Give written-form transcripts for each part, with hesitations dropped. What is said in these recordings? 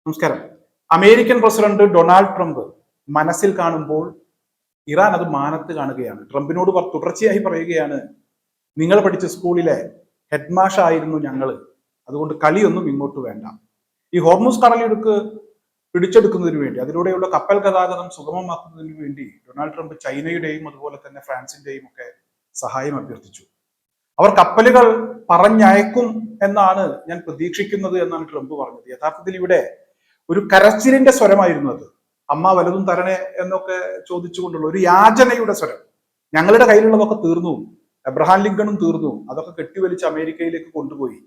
നമസ്കാരം. American president Donald Trump മനസ്സിൽ കാണുമ്പോൾ ഇറാൻ അത് മാനത്ത് കാണുകയാണ്. ട്രംപിനോട് തുടർച്ചയായി പറയുകയാണ്, നിങ്ങൾ പഠിച്ച സ്കൂളിലെ ഹെഡ്മാഷ ആയിരുന്നു ഞങ്ങള്, അതുകൊണ്ട് കളിയൊന്നും ഇങ്ങോട്ട് വേണ്ട. ഈ ഹോർമുസ് കടലിടുക്ക് പിടിച്ചെടുക്കുന്നതിന് വേണ്ടി, അതിലൂടെയുള്ള കപ്പൽ ഗതാഗതം സുഗമമാക്കുന്നതിന് വേണ്ടി ഡൊണാൾഡ് ട്രംപ് ചൈനയുടെയും അതുപോലെ തന്നെ ഫ്രാൻസിന്റെയും ഒക്കെ സഹായം അഭ്യർത്ഥിച്ചു. അവർ കപ്പലുകൾ പറഞ്ഞയക്കും എന്നാണ് ഞാൻ പ്രതീക്ഷിക്കുന്നത് എന്നാണ് ട്രംപ് പറഞ്ഞത്. യഥാർത്ഥത്തിൽ ഇവിടെ ഒരു കരച്ചിലിന്റെ സ്വരമായിരുന്നു അത്. അമ്മ വലതും തരണേ എന്നൊക്കെ ചോദിച്ചുകൊണ്ടുള്ള ഒരു യാചനയുടെ സ്വരം. ഞങ്ങളുടെ കയ്യിലുള്ളതൊക്കെ തീർന്നു, എബ്രഹാം ലിങ്കണും തീർന്നു, അതൊക്കെ കെട്ടിവലിച്ച് അമേരിക്കയിലേക്ക് കൊണ്ടുപോയി.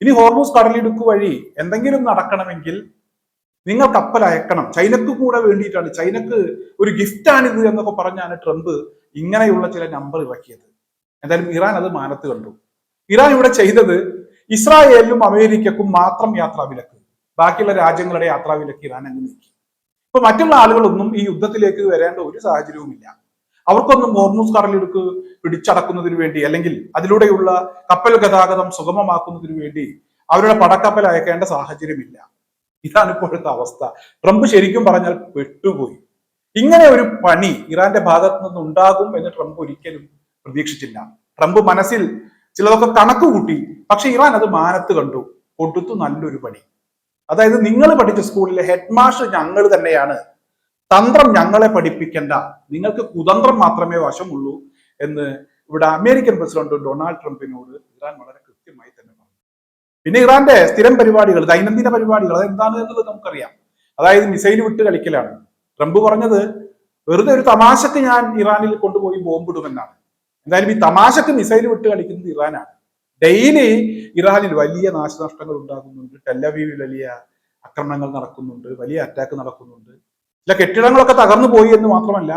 ഇനി ഹോർമൂസ് കടലിടുക്ക് വഴി എന്തെങ്കിലും നടക്കണമെങ്കിൽ നിങ്ങൾ കപ്പൽ അയക്കണം, ചൈനക്ക് കൂടെ വേണ്ടിയിട്ടാണ്, ചൈനക്ക് ഒരു ഗിഫ്റ്റാണിത് എന്നൊക്കെ പറഞ്ഞാണ് ട്രംപ് ഇങ്ങനെയുള്ള ചില നമ്പർ ഇറക്കിയത്. എന്തായാലും ഇറാൻ അത് മാനത്ത് കണ്ടു. ഇറാൻ ഇവിടെ ചെയ്തത് ഇസ്രായേലിനും അമേരിക്കക്കും മാത്രം യാത്രാവിലക്ക്, ബാക്കിയുള്ള രാജ്യങ്ങളുടെ യാത്രാവിലക്ക് ഇറാൻ അങ്ങ് നീക്കി. ഇപ്പൊ മറ്റുള്ള ആളുകളൊന്നും ഈ യുദ്ധത്തിലേക്ക് വരേണ്ട ഒരു സാഹചര്യവുമില്ല. അവർക്കൊന്നും ഹോർമൂസ് കടലിടുക്ക് പിടിച്ചടക്കുന്നതിന് വേണ്ടി അല്ലെങ്കിൽ അതിലൂടെയുള്ള കപ്പൽ ഗതാഗതം സുഗമമാക്കുന്നതിന് വേണ്ടി അവരുടെ പടക്കപ്പൽ അയക്കേണ്ട സാഹചര്യമില്ല. ഇതാണ് ഇപ്പോഴത്തെ അവസ്ഥ. ട്രംപ് ശരിക്കും പറഞ്ഞാൽ പെട്ടുപോയി. ഇങ്ങനെ ഒരു പണി ഇറാന്റെ ഭാഗത്ത് നിന്ന് ഉണ്ടാകും എന്ന് ട്രംപ് ഒരിക്കലും പ്രതീക്ഷിച്ചില്ല. ട്രംപ് മനസ്സിൽ ചിലതൊക്കെ കണക്ക് കൂട്ടി, പക്ഷെ ഇറാൻ അത് മാനത്ത് കണ്ടു, കൊടുത്തു നല്ലൊരു പണി. അതായത്, നിങ്ങൾ പഠിച്ച സ്കൂളിലെ ഹെഡ് മാസ്റ്റർ ഞങ്ങൾ തന്നെയാണ്, തന്ത്രം ഞങ്ങളെ പഠിപ്പിക്കേണ്ട, നിങ്ങൾക്ക് കുതന്ത്രം മാത്രമേ വശമുള്ളൂ എന്ന് ഇവിടെ അമേരിക്കൻ പ്രസിഡന്റ് ഡൊണാൾഡ് ട്രംപിനോട് ഇറാൻ വളരെ കൃത്യമായി തന്നെ പറഞ്ഞു. പിന്നെ ഇറാന്റെ സ്ഥിരം പരിപാടികൾ, ദൈനംദിന പരിപാടികൾ, അതെന്താണ് എന്നുള്ളത് നമുക്കറിയാം. അതായത് മിസൈൽ വിട്ട് കളിക്കലാണ്. ട്രംപ് പറഞ്ഞത് വെറുതെ ഒരു തമാശക്ക് ഞാൻ ഇറാനിൽ കൊണ്ടുപോയി ബോംബിടുമെന്നാണ്. എന്തായാലും ഈ തമാശക്ക് മിസൈൽ വിട്ട് കളിക്കുന്നത് ഇറാനാണ്. ഡെയിലി ഇറാനിൽ വലിയ നാശനഷ്ടങ്ങൾ ഉണ്ടാകുന്നുണ്ട്. ടെല്ലവീവിൽ വലിയ ആക്രമണങ്ങൾ നടക്കുന്നുണ്ട്, വലിയ അറ്റാക്ക് നടക്കുന്നുണ്ട്. ചില കെട്ടിടങ്ങളൊക്കെ തകർന്നു പോയി എന്ന് മാത്രമല്ല,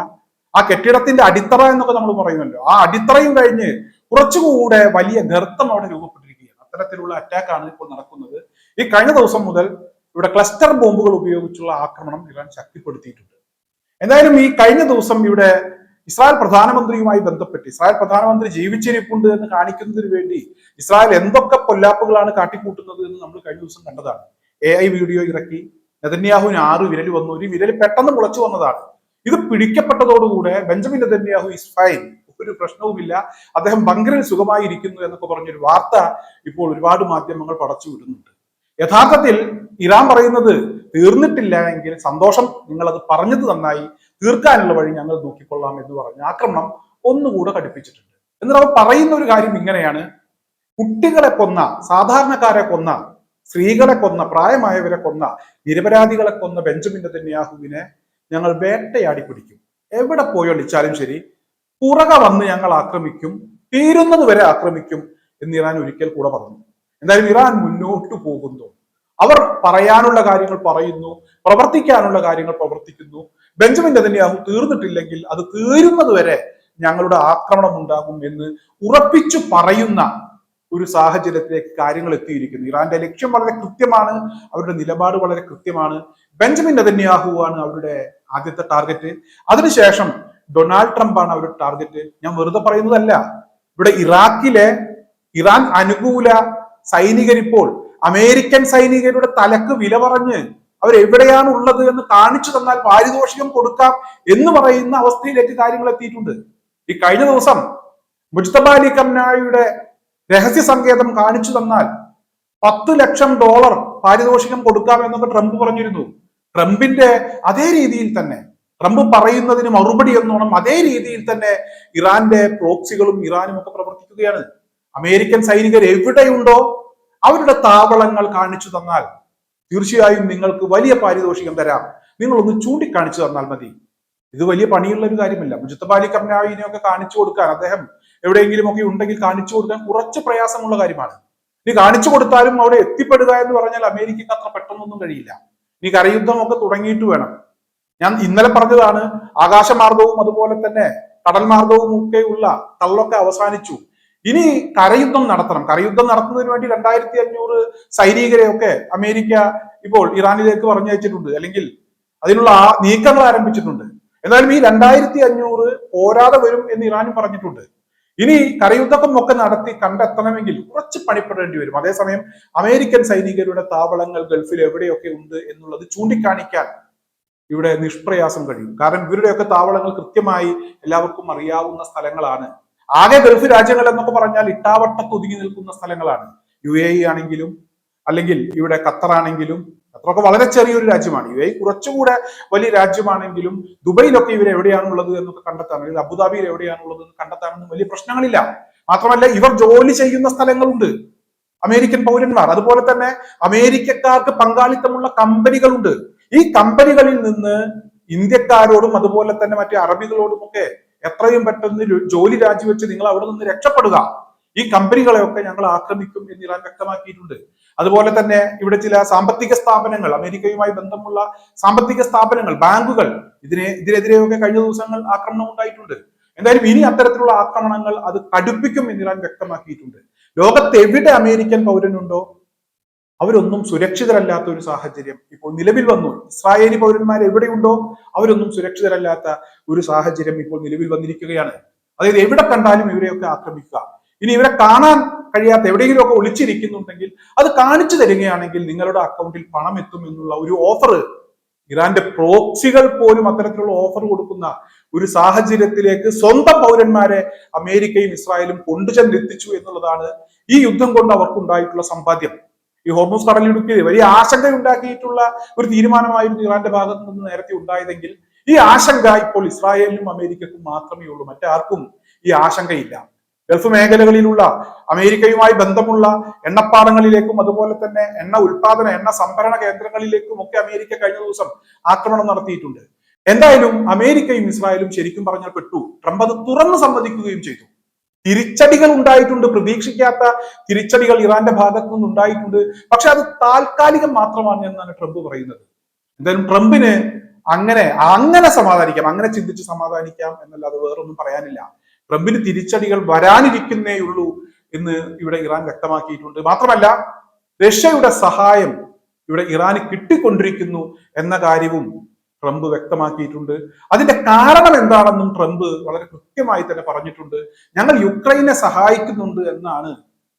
ആ കെട്ടിടത്തിന്റെ അടിത്തറ എന്നൊക്കെ നമ്മൾ പറയുമല്ലോ, ആ അടിത്തറയും കഴിഞ്ഞ് കുറച്ചുകൂടെ വലിയ ഗർത്തം അവിടെ രൂപപ്പെട്ടിരിക്കുകയാണ്. അത്തരത്തിലുള്ള അറ്റാക്കാണ് ഇപ്പോൾ നടക്കുന്നത്. ഈ കഴിഞ്ഞ ദിവസം മുതൽ ഇവിടെ ക്ലസ്റ്റർ ബോംബുകൾ ഉപയോഗിച്ചുള്ള ആക്രമണം ഇറാൻ ശക്തിപ്പെടുത്തിയിട്ടുണ്ട്. എന്തായാലും ഈ കഴിഞ്ഞ ദിവസം ഇവിടെ ഇസ്രായേൽ പ്രധാനമന്ത്രിയുമായി ബന്ധപ്പെട്ട്, ഇസ്രായേൽ പ്രധാനമന്ത്രി ജീവിച്ചിരിപ്പുണ്ട് എന്ന് കാണിക്കുന്നതിന് വേണ്ടി ഇസ്രായേൽ എന്തൊക്കെ പൊല്ലാപ്പുകളാണ് കാട്ടിക്കൂട്ടുന്നത് എന്ന് നമ്മൾ കഴിഞ്ഞ ദിവസം കണ്ടതാണ്. AI വീഡിയോ ഇറക്കി, നെതന്യാഹുവിന് 6 വിരൽ വന്നു, ഒരു വിരൽ പെട്ടെന്ന് മുളച്ചു വന്നതാണ്. ഇത് പിടിക്കപ്പെട്ടതോടുകൂടെ ബെഞ്ചമിൻ നെതന്യാഹു ഇസ് ഫൈൻ, ഒരു പ്രശ്നവുമില്ല, അദ്ദേഹം ബങ്കറിൽ സുഖമായി ഇരിക്കുന്നു എന്നൊക്കെ പറഞ്ഞൊരു വാർത്ത ഇപ്പോൾ ഒരുപാട് മാധ്യമങ്ങൾ പടച്ചു വിടുന്നുണ്ട്. യഥാർത്ഥത്തിൽ ഇറാൻ പറയുന്നത് തീർന്നിട്ടില്ല എങ്കിൽ സന്തോഷം, നിങ്ങൾ അത് പറഞ്ഞത് നന്നായി, തീർക്കാനുള്ള വഴി ഞങ്ങൾ നോക്കിക്കൊള്ളാം എന്ന് പറഞ്ഞ് ആക്രമണം ഒന്നുകൂടെ കടുപ്പിച്ചിട്ടുണ്ട്. എന്നിട്ട് അവർ പറയുന്ന ഒരു കാര്യം ഇങ്ങനെയാണ്: കുട്ടികളെ കൊന്ന, സാധാരണക്കാരെ കൊന്ന, സ്ത്രീകളെ കൊന്ന, പ്രായമായവരെ കൊന്ന, നിരപരാധികളെ കൊന്ന ബെഞ്ചമിൻ നെതന്യാഹുവിനെ ഞങ്ങൾ വേട്ടയാടി പിടിക്കും, എവിടെ പോയൊളിച്ചാലും ശരി, പുറകെ വന്ന് ഞങ്ങൾ ആക്രമിക്കും, തീരുന്നത് വരെ ആക്രമിക്കും എന്ന് ഇറാൻ ഒരിക്കൽ കൂടെ പറഞ്ഞു. എന്തായാലും ഇറാൻ മുന്നോട്ട് പോകുന്നു. അവർ പറയാനുള്ള കാര്യങ്ങൾ പറയുന്നു, പ്രവർത്തിക്കാനുള്ള കാര്യങ്ങൾ പ്രവർത്തിക്കുന്നു. ബെഞ്ചമിൻ നെതന്യാഹു തീർന്നിട്ടില്ലെങ്കിൽ അത് തീരുന്നത് വരെ ഞങ്ങളുടെ ആക്രമണം ഉണ്ടാകും എന്ന് ഉറപ്പിച്ചു പറയുന്ന ഒരു സാഹചര്യത്തിലേക്ക് കാര്യങ്ങൾ എത്തിയിരിക്കുന്നു. ഇറാന്റെ ലക്ഷ്യം വളരെ കൃത്യമാണ്, അവരുടെ നിലപാട് വളരെ കൃത്യമാണ്. ബെഞ്ചമിൻ നെതന്യാഹു ആണ് അവരുടെ ആദ്യത്തെ ടാർഗറ്റ്. അതിനുശേഷം ഡൊണാൾഡ് ട്രംപ് ആണ് അവരുടെ ടാർഗറ്റ്. ഞാൻ വെറുതെ പറയുന്നതല്ല. ഇവിടെ ഇറാഖിലെ ഇറാൻ അനുകൂല സൈനികരിപ്പോൾ അമേരിക്കൻ സൈനികരുടെ തലക്ക് വില പറഞ്ഞ് അവരെവിടെയാണ് ഉള്ളത് എന്ന് കാണിച്ചു തന്നാൽ പാരിതോഷികം കൊടുക്കാം എന്ന് പറയുന്ന അവസ്ഥയിലേക്ക് കാര്യങ്ങൾ എത്തിയിട്ടുണ്ട്. ഈ കഴിഞ്ഞ ദിവസം മുജ്തബ അലി ഖംനായിയുടെ രഹസ്യ സങ്കേതം കാണിച്ചു തന്നാൽ $10 ലക്ഷം പാരിതോഷികം കൊടുക്കാം എന്നൊക്കെ ട്രംപ് പറഞ്ഞിരുന്നു. ട്രംപിന്റെ അതേ രീതിയിൽ തന്നെ, ട്രംപ് പറയുന്നതിന് മറുപടി എന്നോണം അതേ രീതിയിൽ തന്നെ ഇറാന്റെ പ്രോക്സികളും ഇറാനും ഒക്കെ പ്രവർത്തിക്കുകയാണ്. അമേരിക്കൻ സൈനികർ എവിടെയുണ്ടോ അവരുടെ താവളങ്ങൾ കാണിച്ചു തന്നാൽ തീർച്ചയായും നിങ്ങൾക്ക് വലിയ പാരിതോഷികം തരാം, നിങ്ങളൊന്ന് ചൂണ്ടിക്കാണിച്ചു തന്നാൽ മതി. ഇത് വലിയ പണിയുള്ള ഒരു കാര്യമല്ല. മുജ്തബ അലി ഖംനായിനെ ഒക്കെ കാണിച്ചു കൊടുക്കാൻ, അദ്ദേഹം എവിടെയെങ്കിലും ഒക്കെ ഉണ്ടെങ്കിൽ കാണിച്ചു കൊടുക്കാൻ കുറച്ച് പ്രയാസമുള്ള കാര്യമാണ്. ഇനി കാണിച്ചു കൊടുത്താലും അവിടെ എത്തിപ്പെടുക എന്ന് പറഞ്ഞാൽ അമേരിക്കക്ക് അത്ര പെട്ടെന്നൊന്നും കഴിയില്ല. ഇനി കരയുദ്ധമൊക്കെ തുടങ്ങിയിട്ട് വേണം. ഞാൻ ഇന്നലെ പറഞ്ഞതാണ്, ആകാശമാർഗവും അതുപോലെ തന്നെ കടൽ മാർഗവും ഒക്കെ ഉള്ള തള്ളൊക്കെ അവസാനിച്ചു. ഇനി കരയുദ്ധം നടത്തണം. കരയുദ്ധം നടത്തുന്നതിന് വേണ്ടി 2500 സൈനികരെ ഒക്കെ അമേരിക്ക ഇപ്പോൾ ഇറാനിലേക്ക് പറഞ്ഞയച്ചിട്ടുണ്ട്, അല്ലെങ്കിൽ അതിനുള്ള നീക്കങ്ങൾ ആരംഭിച്ചിട്ടുണ്ട്. എന്നാലും ഈ 2500 പോരാതെ വരും എന്ന് ഇറാനും പറഞ്ഞിട്ടുണ്ട്. ഇനി കരയുദ്ധം ഒക്കെ നടത്തി കണ്ടെത്തണമെങ്കിൽ കുറച്ച് പണിപ്പെടേണ്ടി വരും. അതേസമയം അമേരിക്കൻ സൈനികരുടെ താവളങ്ങൾ ഗൾഫിൽ എവിടെയൊക്കെ ഉണ്ട് എന്നുള്ളത് ചൂണ്ടിക്കാണിക്കാൻ ഇവിടെ നിഷ്പ്രയാസം കഴിയും. കാരണം ഇവരുടെയൊക്കെ താവളങ്ങൾ കൃത്യമായി എല്ലാവർക്കും അറിയാവുന്ന സ്ഥലങ്ങളാണ്. ആകെ ഗൾഫ് രാജ്യങ്ങൾ എന്നൊക്കെ പറഞ്ഞാൽ ഇട്ടാവട്ടത്ത് ഒതുങ്ങി നിൽക്കുന്ന സ്ഥലങ്ങളാണ്. UAE ആണെങ്കിലും അല്ലെങ്കിൽ ഇവിടെ ഖത്തർ ആണെങ്കിലും, ഖത്തറൊക്കെ വളരെ ചെറിയൊരു രാജ്യമാണ്. UAE കുറച്ചുകൂടെ വലിയ രാജ്യമാണെങ്കിലും ദുബൈയിലൊക്കെ ഇവർ എവിടെയാണുള്ളത് എന്നൊക്കെ കണ്ടെത്താൻ, അല്ലെങ്കിൽ അബുദാബിയിൽ എവിടെയാണുള്ളത് എന്ന് കണ്ടെത്താനൊന്നും വലിയ പ്രശ്നങ്ങളില്ല. മാത്രമല്ല ഇവർ ജോലി ചെയ്യുന്ന സ്ഥലങ്ങളുണ്ട്, അമേരിക്കൻ പൗരന്മാർ. അതുപോലെ തന്നെ അമേരിക്കക്കാർക്ക് പങ്കാളിത്തമുള്ള കമ്പനികളുണ്ട്. ഈ കമ്പനികളിൽ നിന്ന് ഇന്ത്യക്കാരോടും അതുപോലെ തന്നെ മറ്റു അറബികളോടും ഒക്കെ എത്രയും പെട്ടെന്ന് ജോലി രാജിവെച്ച് നിങ്ങൾ അവിടെ നിന്ന് രക്ഷപ്പെടുക, ഈ കമ്പനികളെയൊക്കെ ഞങ്ങൾ ആക്രമിക്കും എന്ന് ഇറാൻ വ്യക്തമാക്കിയിട്ടുണ്ട്. അതുപോലെ തന്നെ ഇവിടെ ചില സാമ്പത്തിക സ്ഥാപനങ്ങൾ, അമേരിക്കയുമായി ബന്ധമുള്ള സാമ്പത്തിക സ്ഥാപനങ്ങൾ, ബാങ്കുകൾ, ഇതിനെതിരെയൊക്കെ കഴിഞ്ഞ ദിവസങ്ങൾ ആക്രമണം ഉണ്ടായിട്ടുണ്ട്. എന്തായാലും ഇനി അത്തരത്തിലുള്ള ആക്രമണങ്ങൾ അത് കടുപ്പിക്കും എന്ന് ഇറാൻ വ്യക്തമാക്കിയിട്ടുണ്ട്. ലോകത്ത് എവിടെ അമേരിക്കൻ പൗരനുണ്ടോ അവരൊന്നും സുരക്ഷിതരല്ലാത്ത ഒരു സാഹചര്യം ഇപ്പോൾ നിലവിൽ വന്നു. ഇസ്രായേലി പൗരന്മാർ എവിടെയുണ്ടോ അവരൊന്നും സുരക്ഷിതരല്ലാത്ത ഒരു സാഹചര്യം ഇപ്പോൾ നിലവിൽ വന്നിരിക്കുകയാണ്. അതായത് എവിടെ കണ്ടാലും ഇവരെയൊക്കെ ആക്രമിക്കുക. ഇനി ഇവരെ കാണാൻ കഴിയാത്ത എവിടെയെങ്കിലുമൊക്കെ ഒളിച്ചിരിക്കുന്നുണ്ടെങ്കിൽ അത് കാണിച്ചു തരികയാണെങ്കിൽ നിങ്ങളുടെ അക്കൗണ്ടിൽ പണം എത്തും എന്നുള്ള ഒരു ഓഫർ ഇറാന്റെ പ്രോക്സികൾ പോലും അത്തരത്തിലുള്ള ഓഫർ കൊടുക്കുന്ന ഒരു സാഹചര്യത്തിലേക്ക് സ്വന്തം പൗരന്മാരെ അമേരിക്കയും ഇസ്രായേലും കൊണ്ടുചെന്നെത്തിച്ചു എന്നുള്ളതാണ് ഈ യുദ്ധം കൊണ്ട് അവർക്കുണ്ടായിട്ടുള്ള സമ്പാദ്യം. ഈ ഹോർമൂസ് കടലിടുക്കിൽ വലിയ ആശങ്ക ഉണ്ടാക്കിയിട്ടുള്ള ഒരു തീരുമാനമായിരുന്നു ഇറാന്റെ ഭാഗത്ത് നിന്ന് നേരത്തെ ഉണ്ടായതെങ്കിൽ ഈ ആശങ്ക ഇപ്പോൾ ഇസ്രായേലിനും അമേരിക്കക്കും മാത്രമേ ഉള്ളൂ. മറ്റാർക്കും ഈ ആശങ്കയില്ല. ഗൾഫ് മേഖലകളിലുള്ള അമേരിക്കയുമായി ബന്ധമുള്ള എണ്ണപ്പാടങ്ങളിലേക്കും അതുപോലെ തന്നെ എണ്ണ ഉൽപാദന, എണ്ണ സംഭരണ കേന്ദ്രങ്ങളിലേക്കും ഒക്കെ അമേരിക്ക കഴിഞ്ഞ ദിവസം ആക്രമണം നടത്തിയിട്ടുണ്ട്. എന്തായാലും അമേരിക്കയും ഇസ്രായേലും ശരിക്കും പറഞ്ഞാൽ പെട്ടു. ട്രംപ് അത് തുറന്നു സമ്മതിക്കുകയും ചെയ്തു. തിരിച്ചടികൾ ഉണ്ടായിട്ടുണ്ട്, പ്രതീക്ഷിക്കാത്ത തിരിച്ചടികൾ ഇറാന്റെ ഭാഗത്തു നിന്ന് ഉണ്ടായിട്ടുണ്ട്. പക്ഷെ അത് താൽക്കാലികം മാത്രമാണ് എന്നാണ് ട്രംപ് പറയുന്നത്. എന്തായാലും ട്രംപിന് അങ്ങനെ സമാധാനിക്കാം, അങ്ങനെ ചിന്തിച്ച് സമാധാനിക്കാം എന്നല്ലാതെ വേറൊന്നും പറയാനില്ല. ട്രംപിന് തിരിച്ചടികൾ വരാനിരിക്കുന്നേയുള്ളൂ എന്ന് ഇവിടെ ഇറാൻ വ്യക്തമാക്കിയിട്ടുണ്ട്. മാത്രമല്ല റഷ്യയുടെ സഹായം ഇവിടെ ഇറാന് കിട്ടിക്കൊണ്ടിരിക്കുന്നു എന്ന കാര്യവും ട്രംപ് വ്യക്തമാക്കിയിട്ടുണ്ട്. അതിന്റെ കാരണം എന്താണെന്നും ട്രംപ് വളരെ കൃത്യമായി തന്നെ പറഞ്ഞിട്ടുണ്ട്. ഞങ്ങൾ യുക്രൈനെ സഹായിക്കുന്നുണ്ട് എന്നാണ്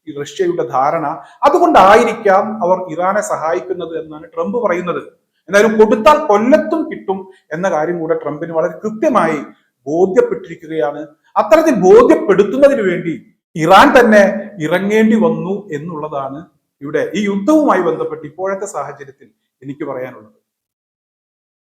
ഈ റഷ്യയുടെ ധാരണ. അതുകൊണ്ടായിരിക്കാം അവർ ഇറാനെ സഹായിക്കുന്നത് എന്നാണ് ട്രംപ് പറയുന്നത്. എന്തായാലും കൊടുത്താൽ കൊല്ലത്തും കിട്ടും എന്ന കാര്യം കൂടെ ട്രംപിന് വളരെ കൃത്യമായി ബോധ്യപ്പെട്ടിരിക്കുകയാണ്. അത്തരത്തിൽ ബോധ്യപ്പെടുത്തുന്നതിന് വേണ്ടി ഇറാൻ തന്നെ ഇറങ്ങേണ്ടി വന്നു എന്നുള്ളതാണ് ഇവിടെ ഈ യുദ്ധവുമായി ബന്ധപ്പെട്ട് ഇപ്പോഴത്തെ സാഹചര്യത്തിൽ എനിക്ക് പറയാനുള്ളത്.